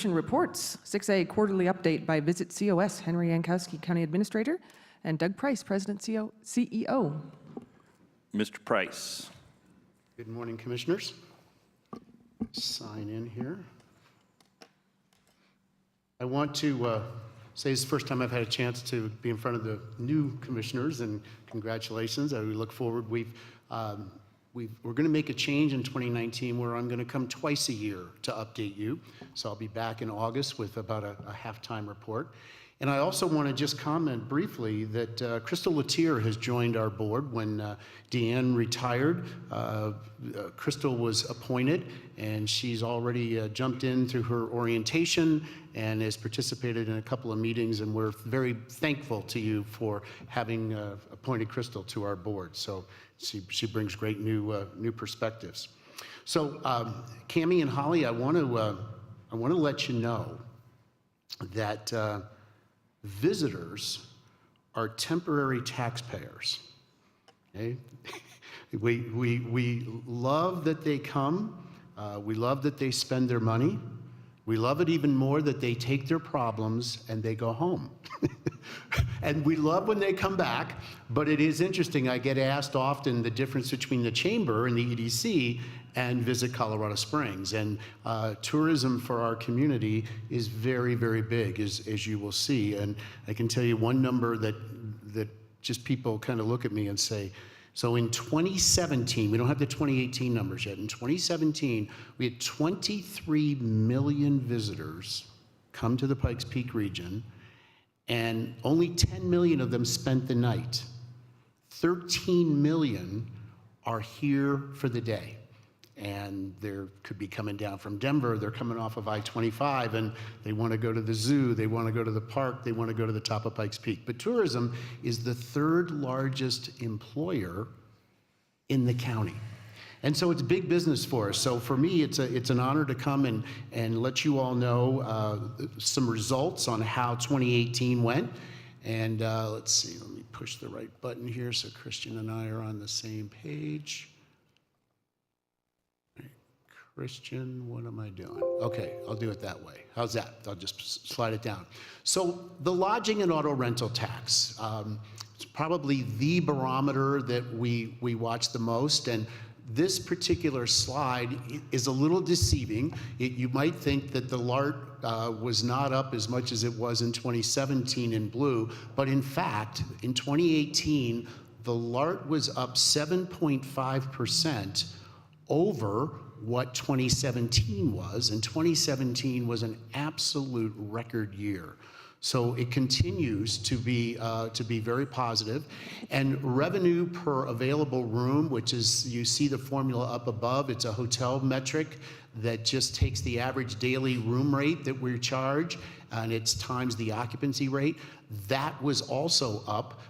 Commission reports. 6A, quarterly update by Visit COS, Henry Yankowski, County Administrator, and Doug Price, President CEO. Mr. Price. Good morning, Commissioners. Sign in here. I want to say it's the first time I've had a chance to be in front of the new commissioners, and congratulations. I look forward. We're going to make a change in 2019 where I'm going to come twice a year to update you. So I'll be back in August with about a halftime report. And I also want to just comment briefly that Crystal Latier has joined our board. When Deanne retired, Crystal was appointed, and she's already jumped in through her orientation and has participated in a couple of meetings, and we're very thankful to you for having appointed Crystal to our board. So she brings great new perspectives. So Cammie and Holly, I want to let you know that visitors are temporary taxpayers. Okay? We love that they come. We love that they spend their money. We love it even more that they take their problems and they go home. And we love when they come back, but it is interesting. I get asked often the difference between the Chamber and the EDC and Visit Colorado Springs. And tourism for our community is very, very big, as you will see. And I can tell you one number that just people kind of look at me and say, so in 2017, we don't have the 2018 numbers yet. In 2017, we had 23 million visitors come to the Pikes Peak region, and only 10 million of them spent the night. 13 million are here for the day. And they could be coming down from Denver, they're coming off of I-25, and they want to go to the zoo, they want to go to the park, they want to go to the top of Pikes Peak. But tourism is the third largest employer in the county. And so it's big business for us. So for me, it's an honor to come and let you all know some results on how 2018 went. And let's see, let me push the right button here so Christian and I are on the same page. Christian, what am I doing? Okay, I'll do it that way. How's that? I'll just slide it down. So the lodging and auto rental tax, it's probably the barometer that we watch the most. And this particular slide is a little deceiving. You might think that the LART was not up as much as it was in 2017 in blue, but in fact, in 2018, the LART was up 7.5% over what 2017 was, and 2017 was an absolute record year. So it continues to be very positive. And revenue per available room, which is, you see the formula up above, it's a hotel metric that just takes the average daily room rate that we charge, and it's times the occupancy rate. That was also up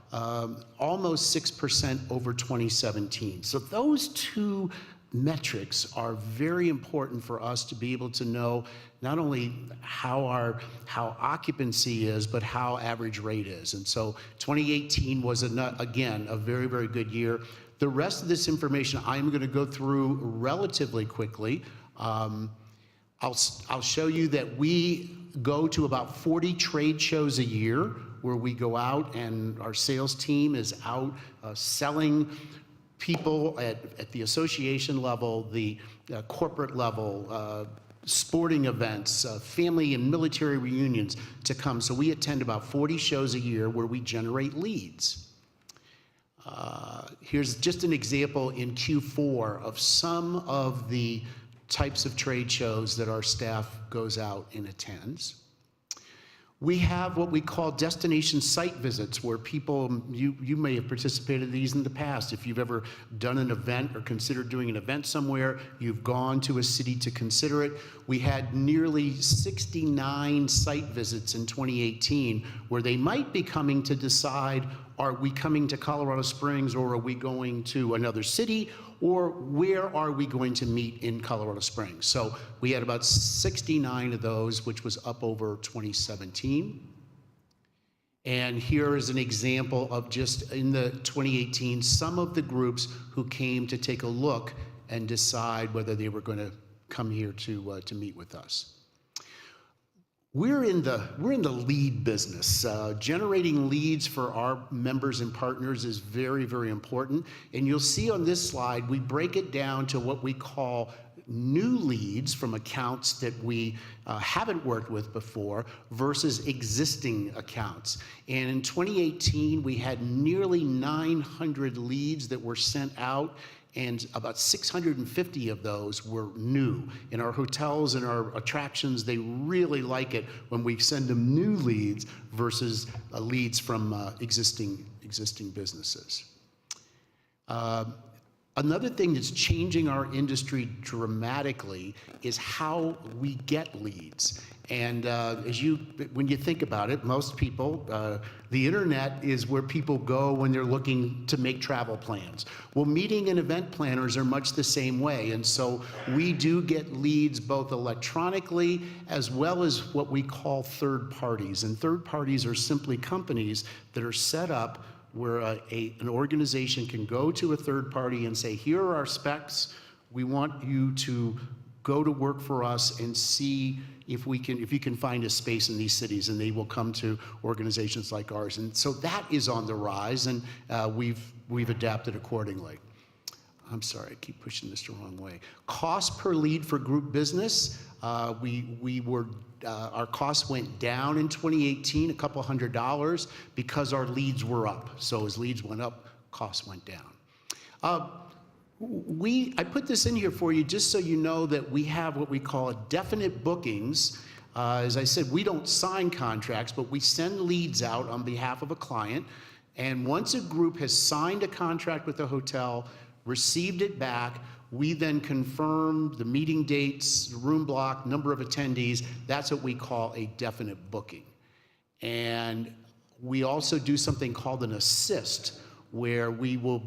almost 6% over 2017. So those two metrics are very important for us to be able to know not only how occupancy is, but how average rate is. And so 2018 was, again, a very, very good year. The rest of this information I'm going to go through relatively quickly. I'll show you that we go to about 40 trade shows a year where we go out and our sales team is out selling people at the association level, the corporate level, sporting events, family and military reunions to come. So we attend about 40 shows a year where we generate leads. Here's just an example in Q4 of some of the types of trade shows that our staff goes out and attends. We have what we call destination site visits, where people, you may have participated in these in the past. If you've ever done an event or considered doing an event somewhere, you've gone to a city to consider it. We had nearly 69 site visits in 2018, where they might be coming to decide, are we coming to Colorado Springs, or are we going to another city, or where are we going to meet in Colorado Springs? So we had about 69 of those, which was up over 2017. And here is an example of just in the 2018, some of the groups who came to take a look and decide whether they were going to come here to meet with us. We're in the lead business. Generating leads for our members and partners is very, very important. And you'll see on this slide, we break it down to what we call new leads from accounts that we haven't worked with before versus existing accounts. And in 2018, we had nearly 900 leads that were sent out, and about 650 of those were new. In our hotels and our attractions, they really like it when we send them new leads versus leads from existing businesses. Another thing that's changing our industry dramatically is how we get leads. And when you think about it, most people, the internet is where people go when they're looking to make travel plans. Well, meeting and event planners are much the same way. And so we do get leads both electronically as well as what we call third parties. And third parties are simply companies that are set up where an organization can go to a third party and say, here are our specs. We want you to go to work for us and see if you can find a space in these cities, and they will come to organizations like ours. And so that is on the rise, and we've adapted accordingly. I'm sorry, I keep pushing this the wrong way. Cost per lead for group business, our costs went down in 2018, a couple $100, because our leads were up. So as leads went up, costs went down. I put this in here for you just so you know that we have what we call definite bookings. As I said, we don't sign contracts, but we send leads out on behalf of a client. And once a group has signed a contract with a hotel, received it back, we then confirm the meeting dates, room block, number of attendees. That's what we call a definite booking. And we also do something called an assist, where we will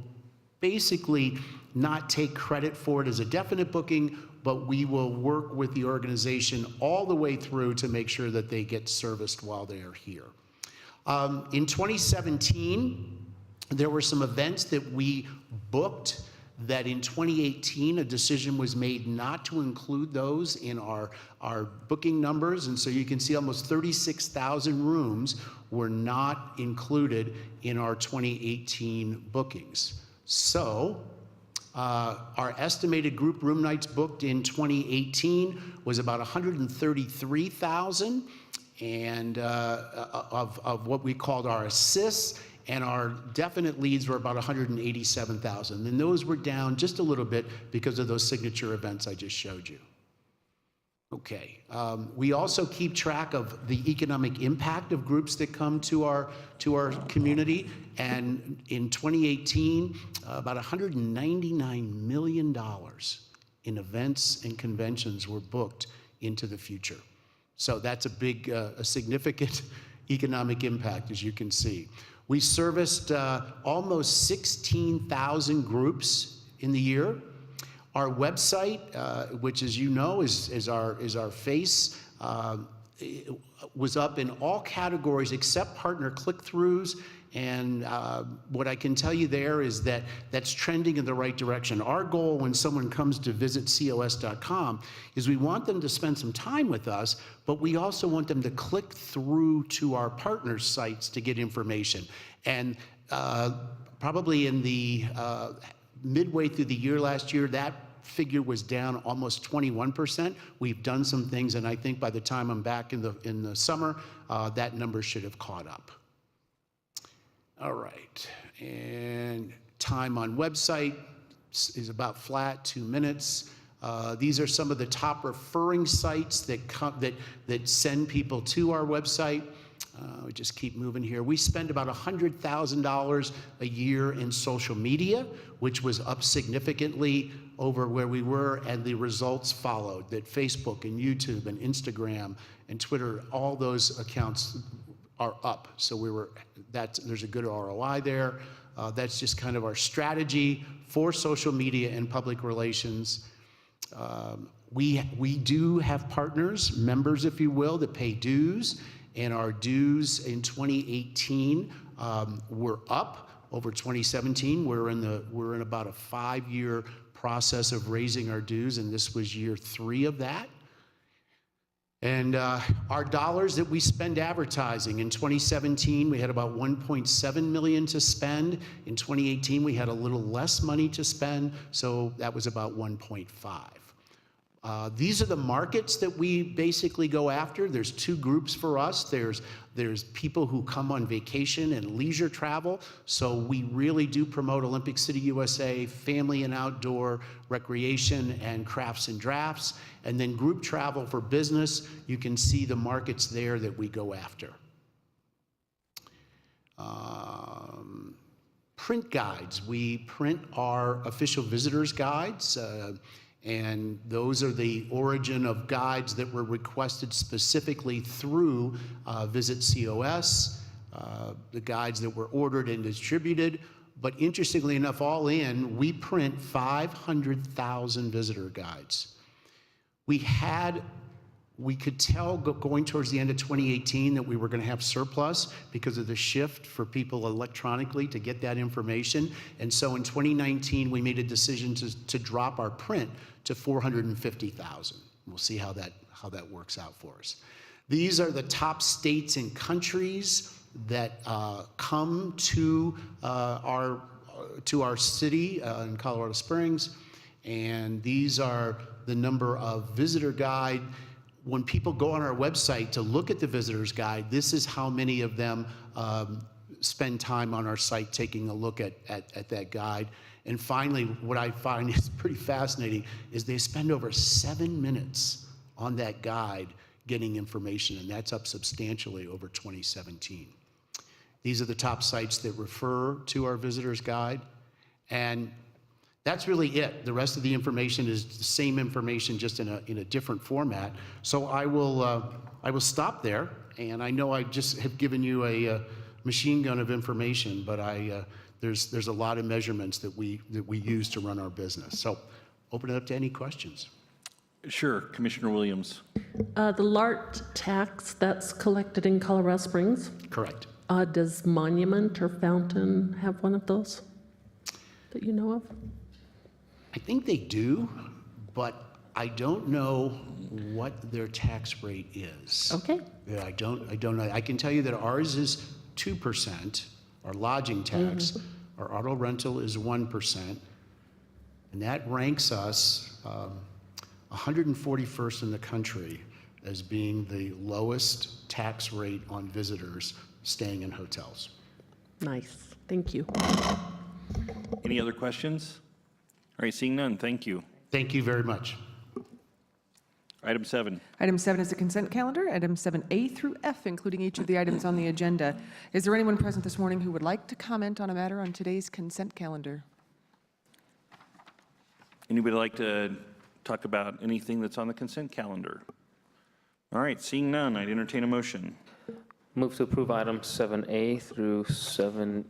basically not take credit for it as a definite booking, but we will work with the organization all the way through to make sure that they get serviced while they are here. In 2017, there were some events that we booked that in 2018, a decision was made not to include those in our booking numbers. And so you can see almost 36,000 rooms were not included in our 2018 bookings. So our estimated group room nights booked in 2018 was about 133,000 and of what we called our assists, and our definite leads were about 187,000. And those were down just a little bit because of those signature events I just showed you. Okay, we also keep track of the economic impact of groups that come to our community, and in 2018, about $199 million in events and conventions were booked into the future. So that's a big, a significant economic impact, as you can see. We serviced almost 16,000 groups in the year. Our website, which, as you know, is our face, was up in all categories except partner click-throughs. And what I can tell you there is that that's trending in the right direction. Our goal when someone comes to visit COS.com is we want them to spend some time with us, but we also want them to click through to our partner sites to get information. And probably in the midway through the year last year, that figure was down almost 21%. We've done some things, and I think by the time I'm back in the summer, that number should have caught up. All right, and time on website is about flat, 2 minutes. These are some of the top referring sites that send people to our website. We just keep moving here. We spend about $100,000 a year in social media, which was up significantly over where we were, and the results followed. That Facebook and YouTube and Instagram and Twitter, all those accounts are up. So there's a good ROI there. That's just kind of our strategy for social media and public relations. We do have partners, members, if you will, that pay dues. And our dues in 2018 were up over 2017. We're in about a 5-year process of raising our dues, and this was year 3 of that. And our dollars that we spend advertising, in 2017, we had about 1.7 million to spend. In 2018, we had a little less money to spend, so that was about 1.5. These are the markets that we basically go after. There's two groups for us. There's people who come on vacation and leisure travel, so we really do promote Olympic City, USA, family and outdoor, recreation, and crafts and drafts. And then group travel for business, you can see the markets there that we go after. Print guides. We print our official visitors guides, and those are the origin of guides that were requested specifically through Visit COS, the guides that were ordered and distributed. But interestingly enough, all in, we print 500,000 visitor guides. We could tell going towards the end of 2018 that we were going to have surplus because of the shift for people electronically to get that information. And so in 2019, we made a decision to drop our print to 450,000. We'll see how that works out for us. These are the top states and countries that come to our city in Colorado Springs, and these are the number of visitor guide. When people go on our website to look at the visitor's guide, this is how many of them spend time on our site taking a look at that guide. And finally, what I find is pretty fascinating is they spend over 7 minutes on that guide getting information, and that's up substantially over 2017. These are the top sites that refer to our visitor's guide, and that's really it. The rest of the information is the same information, just in a different format. So I will stop there, and I know I just have given you a machine gun of information, but there's a lot of measurements that we use to run our business. So open it up to any questions. Sure, Commissioner Williams. The LART tax that's collected in Colorado Springs, Correct. Does Monument or Fountain have one of those that you know of? I think they do, but I don't know what their tax rate is. Okay. Yeah, I don't know. I can tell you that ours is 2%, our lodging tax. Our auto rental is 1%, and that ranks us 141st in the country as being the lowest tax rate on visitors staying in hotels. Nice. Thank you. Any other questions? All right, seeing none, thank you. Thank you very much. Item 7. Item 7 is the consent calendar, item 7A through F, including each of the items on the agenda. Is there anyone present this morning who would like to comment on a matter on today's consent calendar? Anybody like to talk about anything that's on the consent calendar? All right, seeing none, I'd entertain a motion. Move to approve items 7A through 7